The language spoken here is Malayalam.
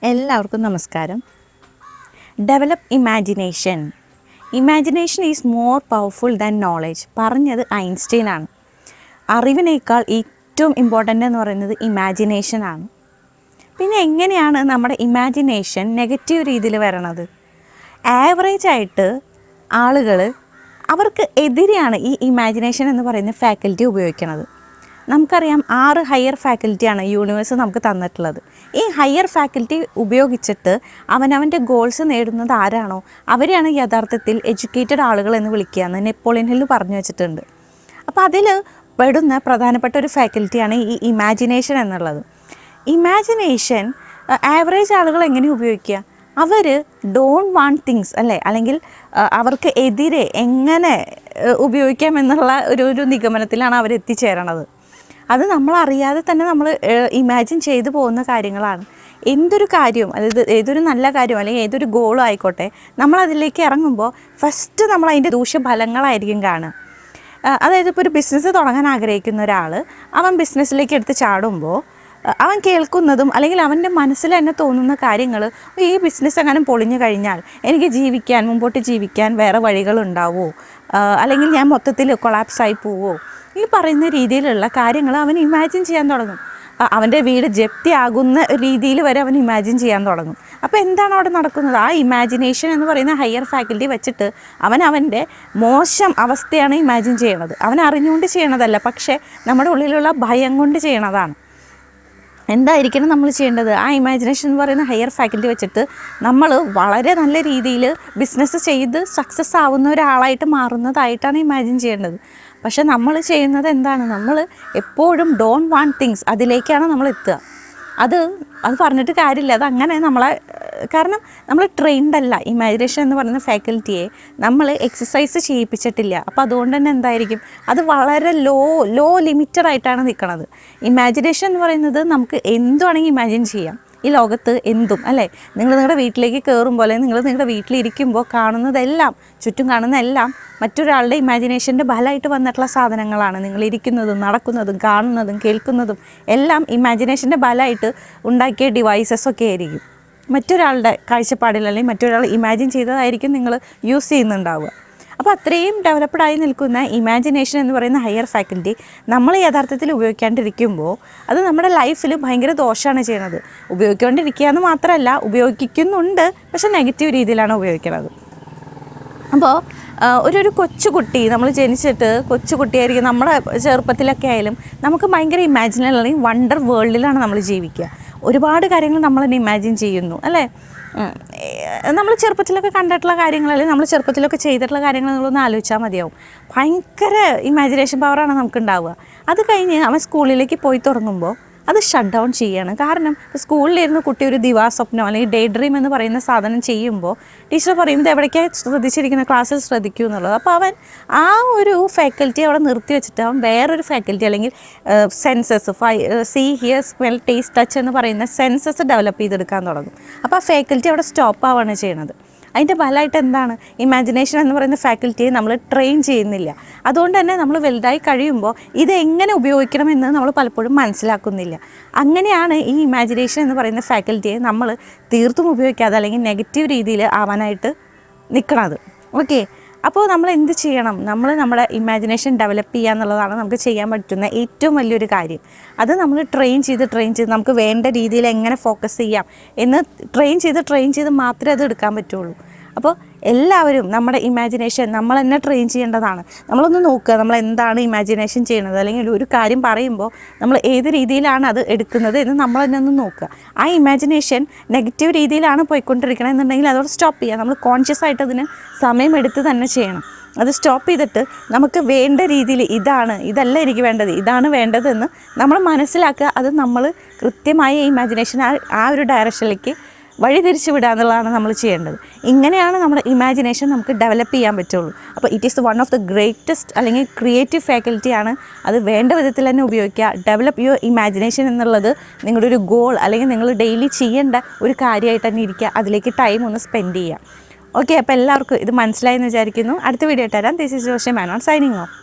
എല്ലാവർക്കും നമസ്കാരം. Develop imagination. Imagination is more powerful than knowledge. പറഞ്ഞത് ഐൻസ്റ്റീനാണ്. അറിവിനേക്കാൾ ഏറ്റവും ഇമ്പോർട്ടൻ്റ് എന്ന് പറയുന്നത് ഇമാജിനേഷനാണ്. പിന്നെ എങ്ങനെയാണ് നമ്മുടെ ഇമാജിനേഷൻ നെഗറ്റീവ് രീതിയിൽ വരണത്? ആവറേജായിട്ട് ആളുകൾ അവർക്ക് എതിരെയാണ് ഈ ഇമാജിനേഷൻ എന്ന് പറയുന്ന ഫാക്കൽറ്റി ഉപയോഗിക്കുന്നത്. നമുക്കറിയാം 6 ഹയർ ഫാക്കൽറ്റിയാണ് യൂണിവേഴ്സ് നമുക്ക് തന്നിട്ടുള്ളത്. ഈ ഹയർ ഫാക്കൽറ്റി ഉപയോഗിച്ചിട്ട് അവനവൻ്റെ ഗോൾസ് നേടുന്നത് ആരാണോ അവരെയാണ് യഥാർത്ഥത്തിൽ എഡ്യൂക്കേറ്റഡ് ആളുകൾ എന്ന് വിളിക്കുക എന്ന് നെപ്പോളിയൻ ഹിൽ പറഞ്ഞു വെച്ചിട്ടുണ്ട്. അപ്പോൾ അതിൽ പെടുന്ന പ്രധാനപ്പെട്ട ഒരു ഫാക്കൽറ്റിയാണ് ഈ ഇമാജിനേഷൻ എന്നുള്ളത്. ഇമാജിനേഷൻ ആവറേജ് ആളുകൾ എങ്ങനെ ഉപയോഗിക്കുക? അവർ ഡോണ്ട് വാണ്ട് തിങ്സ് അല്ലെങ്കിൽ അവർക്ക് എതിരെ എങ്ങനെ ഉപയോഗിക്കാം എന്നുള്ള ഒരു നിഗമനത്തിലാണ് അവർ എത്തിച്ചേരണത്. അത് നമ്മളറിയാതെ തന്നെ നമ്മൾ ഇമാജിൻ ചെയ്തു പോകുന്ന കാര്യങ്ങളാണ്. എന്തൊരു കാര്യവും, അതായത് ഏതൊരു നല്ല കാര്യവും അല്ലെങ്കിൽ ഏതൊരു ഗോളും ആയിക്കോട്ടെ, നമ്മളതിലേക്ക് ഇറങ്ങുമ്പോൾ ഫസ്റ്റ് നമ്മൾ അതിൻ്റെ ദൂഷ്യഫലങ്ങളായിരിക്കും കാണുക. അതായത് ഇപ്പോൾ ഒരു ബിസിനസ് തുടങ്ങാൻ ആഗ്രഹിക്കുന്ന ഒരാൾ അവൻ ബിസിനസ്സിലേക്ക് എടുത്ത് ചാടുമ്പോൾ അവൻ കേൾക്കുന്നതും അല്ലെങ്കിൽ അവൻ്റെ മനസ്സിൽ തന്നെ തോന്നുന്ന കാര്യങ്ങൾ, ഈ ബിസിനസ് എങ്ങനെ പൊളിഞ്ഞു കഴിഞ്ഞാൽ എനിക്ക് മുമ്പോട്ട് ജീവിക്കാൻ വേറെ വഴികളുണ്ടാവുമോ, അല്ലെങ്കിൽ ഞാൻ മൊത്തത്തിൽ കൊളാപ്സായി പോവോ, ഈ പറയുന്ന രീതിയിലുള്ള കാര്യങ്ങൾ അവൻ ഇമാജിൻ ചെയ്യാൻ തുടങ്ങും. അവൻ്റെ വീട് ജപ്തിയാകുന്ന രീതിയിൽ വരെ അവൻ ഇമാജിൻ ചെയ്യാൻ തുടങ്ങും. അപ്പോൾ എന്താണ് അവിടെ നടക്കുന്നത്? ആ ഇമാജിനേഷൻ എന്ന് പറയുന്ന ഹയർ ഫാക്കൽറ്റി വെച്ചിട്ട് അവൻ്റെ മോശം അവസ്ഥയാണ് ഇമാജിൻ ചെയ്യണത്. അവൻ അറിഞ്ഞുകൊണ്ട് ചെയ്യണതല്ല, പക്ഷേ നമ്മുടെ ഉള്ളിലുള്ള ഭയം കൊണ്ട് ചെയ്യണതാണ്. എന്തായിരിക്കണം നമ്മൾ ചെയ്യേണ്ടത്? ആ ഇമാജിനേഷൻ എന്ന് പറയുന്ന ഹയർ ഫാക്കൽറ്റി വെച്ചിട്ട് നമ്മൾ വളരെ നല്ല രീതിയിൽ ബിസിനസ് ചെയ്ത് സക്സസ് ആവുന്ന ഒരാളായിട്ട് മാറുന്നതായിട്ടാണ് ഇമാജിൻ ചെയ്യേണ്ടത്. പക്ഷെ നമ്മൾ ചെയ്യുന്നത് എന്താണ്? നമ്മൾ എപ്പോഴും ഡോണ്ട് വാണ്ട് തിങ്സ്, അതിലേക്കാണ് നമ്മൾ എത്തുക. അത് പറഞ്ഞിട്ട് കാര്യമില്ല. അതങ്ങനെ കാരണം നമ്മൾ ട്രെയിൻഡ് അല്ല. ഇമാജിനേഷൻ എന്ന് പറയുന്ന ഫാക്കൽറ്റിയെ നമ്മൾ എക്സസൈസ് ചെയ്യിപ്പിച്ചിട്ടില്ല. അപ്പോൾ അതുകൊണ്ട് തന്നെ എന്തായിരിക്കും, അത് വളരെ ലോ ലിമിറ്റഡ് ആയിട്ടാണ് നിൽക്കുന്നത്. ഇമാജിനേഷൻ എന്ന് പറയുന്നത് നമുക്ക് എന്തുവാണെങ്കിൽ ഇമാജിൻ ചെയ്യാം. ഈ ലോകത്ത് എന്തും നിങ്ങൾ നിങ്ങളുടെ വീട്ടിലേക്ക് കയറുമ്പോൾ അല്ലെങ്കിൽ നിങ്ങൾ നിങ്ങളുടെ വീട്ടിലിരിക്കുമ്പോൾ കാണുന്നതെല്ലാം, ചുറ്റും കാണുന്നതെല്ലാം മറ്റൊരാളുടെ ഇമാജിനേഷൻ്റെ ഫലമായിട്ട് വന്നിട്ടുള്ള സാധനങ്ങളാണ്. നിങ്ങളിരിക്കുന്നതും നടക്കുന്നതും കാണുന്നതും കേൾക്കുന്നതും എല്ലാം ഇമാജിനേഷൻ്റെ ഫലമായിട്ട് ഉണ്ടാക്കിയ ഡിവൈസസൊക്കെ ആയിരിക്കും. മറ്റൊരാളുടെ കാഴ്ചപ്പാടിൽ അല്ലെങ്കിൽ മറ്റൊരാൾ ഇമാജിൻ ചെയ്തതായിരിക്കും നിങ്ങൾ യൂസ് ചെയ്യുന്നുണ്ടാവുക. അപ്പോൾ അത്രയും ഡെവലപ്ഡായി നിൽക്കുന്ന ഇമാജിനേഷൻ എന്ന് പറയുന്ന ഹയർ ഫാക്കൽറ്റി നമ്മൾ യഥാർത്ഥത്തിൽ ഉപയോഗിക്കാണ്ടിരിക്കുമ്പോൾ അത് നമ്മുടെ ലൈഫിൽ ഭയങ്കര ദോഷമാണ് ചെയ്യണത്. ഉപയോഗിച്ചുകൊണ്ടിരിക്കുക എന്ന് മാത്രമല്ല, ഉപയോഗിക്കുന്നുണ്ട്, പക്ഷേ നെഗറ്റീവ് രീതിയിലാണ് ഉപയോഗിക്കുന്നത്. അപ്പോൾ ഒരു കൊച്ചുകുട്ടി, നമ്മൾ ജനിച്ചിട്ട് കൊച്ചുകുട്ടിയായിരിക്കും, നമ്മുടെ ചെറുപ്പത്തിലൊക്കെ ആയാലും നമുക്ക് ഭയങ്കര ഇമാജിനറി അല്ലെങ്കിൽ വണ്ടർ വേൾഡിലാണ് നമ്മൾ ജീവിക്കുക. ഒരുപാട് കാര്യങ്ങൾ നമ്മൾ തന്നെ ഇമാജിൻ ചെയ്യുന്നു നമ്മൾ ചെറുപ്പത്തിലൊക്കെ കണ്ടിട്ടുള്ള കാര്യങ്ങൾ അല്ലെങ്കിൽ നമ്മൾ ചെറുപ്പത്തിലൊക്കെ ചെയ്തിട്ടുള്ള കാര്യങ്ങൾ നിങ്ങളൊന്ന് ആലോചിച്ചാൽ മതിയാവും. ഭയങ്കര ഇമാജിനേഷൻ പവറാണ് നമുക്കുണ്ടാവുക. അത് കഴിഞ്ഞ് അവൻ സ്കൂളിലേക്ക് പോയി തുടങ്ങുമ്പോൾ അത് ഷട്ട് ഡൗൺ ചെയ്യുകയാണ്. കാരണം സ്കൂളിലിരുന്ന് കുട്ടി ഒരു ദിവാസ്വപ്നം അല്ലെങ്കിൽ ഡേ ഡ്രീം എന്ന് പറയുന്ന സാധനം ചെയ്യുമ്പോൾ ടീച്ചർ പറയും ഇത് എവിടേക്കാണ് ശ്രദ്ധിച്ചിരിക്കുന്ന, ക്ലാസ്സിൽ ശ്രദ്ധിക്കൂ എന്നുള്ളത്. അപ്പോൾ അവൻ ആ ഒരു ഫാക്കൽറ്റി അവിടെ നിർത്തി വെച്ചിട്ട് അവൻ വേറൊരു ഫാക്കൽറ്റി അല്ലെങ്കിൽ senses see hear smell taste touch എന്ന് പറയുന്ന സെൻസസ് ഡെവലപ്പ് ചെയ്തെടുക്കാൻ തുടങ്ങും. അപ്പോൾ ആ ഫാക്കൽറ്റി അവിടെ സ്റ്റോപ്പ് ആവുകയാണ് ചെയ്യണത്. അതിൻ്റെ ഫലമായിട്ട് എന്താണ്? ഇമാജിനേഷൻ എന്ന് പറയുന്ന ഫാക്കൽറ്റിയെ നമ്മൾ ട്രെയിൻ ചെയ്യുന്നില്ല. അതുകൊണ്ട് തന്നെ നമ്മൾ വലുതായി കഴിയുമ്പോൾ ഇതെങ്ങനെ ഉപയോഗിക്കണമെന്ന് നമ്മൾ പലപ്പോഴും മനസ്സിലാക്കുന്നില്ല. അങ്ങനെയാണ് ഈ ഇമാജിനേഷൻ എന്ന് പറയുന്ന ഫാക്കൽറ്റിയെ നമ്മൾ തീർത്തും ഉപയോഗിക്കാതെ അല്ലെങ്കിൽ നെഗറ്റീവ് രീതിയിൽ ആവാനായിട്ട് നിൽക്കണത്. ഓക്കെ, അപ്പോൾ നമ്മൾ എന്ത് ചെയ്യണം? നമ്മൾ നമ്മുടെ ഇമാജിനേഷൻ ഡെവലപ്പ് ചെയ്യുക എന്നുള്ളതാണ് നമുക്ക് ചെയ്യാൻ പറ്റുന്ന ഏറ്റവും വലിയൊരു കാര്യം. അത് നമ്മൾ ട്രെയിൻ ചെയ്ത് നമുക്ക് വേണ്ട രീതിയിൽ എങ്ങനെ ഫോക്കസ് ചെയ്യാം എന്ന് ട്രെയിൻ ചെയ്ത് മാത്രമേ അത് എടുക്കാൻ പറ്റുള്ളൂ. അപ്പോൾ എല്ലാവരും നമ്മുടെ ഇമാജിനേഷൻ നമ്മൾ തന്നെ ട്രെയിൻ ചെയ്യേണ്ടതാണ്. നമ്മളൊന്ന് നോക്കുക, നമ്മൾ എന്താണ് ഇമാജിനേഷൻ ചെയ്യുന്നത്, അല്ലെങ്കിൽ ഒരു കാര്യം പറയുമ്പോൾ നമ്മൾ ഏത് രീതിയിലാണ് അത് എടുക്കുന്നത് എന്ന് നമ്മൾ തന്നെ ഒന്ന് നോക്കുക. ആ ഇമാജിനേഷൻ നെഗറ്റീവ് രീതിയിലാണ് പോയിക്കൊണ്ടിരിക്കണം എന്നുണ്ടെങ്കിൽ അതോടെ സ്റ്റോപ്പ് ചെയ്യുക. നമ്മൾ കോൺഷ്യസ് ആയിട്ട് അതിന് സമയമെടുത്ത് തന്നെ ചെയ്യണം. അത് സ്റ്റോപ്പ് ചെയ്തിട്ട് നമുക്ക് വേണ്ട രീതിയിൽ ഇതല്ല എനിക്ക് വേണ്ടത്, ഇതാണ് വേണ്ടതെന്ന് നമ്മൾ മനസ്സിലാക്കുക. അത് നമ്മൾ കൃത്യമായ ഇമാജിനേഷൻ ആ ഒരു ഡയറക്ഷനിലേക്ക് വഴി തിരിച്ചു വിടുക എന്നുള്ളതാണ് നമ്മൾ ചെയ്യേണ്ടത്. ഇങ്ങനെയാണ് നമ്മുടെ ഇമാജിനേഷൻ നമുക്ക് ഡെവലപ്പ് ചെയ്യാൻ പറ്റുള്ളൂ. അപ്പോൾ it is one of the greatest അല്ലെങ്കിൽ ക്രിയേറ്റീവ് ഫാക്കൽറ്റിയാണ്. അത് വേണ്ട വിധത്തിൽ തന്നെ ഉപയോഗിക്കുക. ഡെവലപ്പ് യുവർ ഇമാജിനേഷൻ എന്നുള്ളത് നിങ്ങളുടെ ഒരു ഗോൾ അല്ലെങ്കിൽ നിങ്ങൾ ഡെയിലി ചെയ്യേണ്ട ഒരു കാര്യമായിട്ട് തന്നെ ഇരിക്കുക. അതിലേക്ക് ടൈം ഒന്ന് സ്പെൻഡ് ചെയ്യുക. ഓക്കെ, അപ്പോൾ എല്ലാവർക്കും ഇത് മനസ്സിലായെന്ന് വിചാരിക്കുന്നു. അടുത്ത വീഡിയോ ഇട്ട് തരാം. This is Joshi Menon signing of.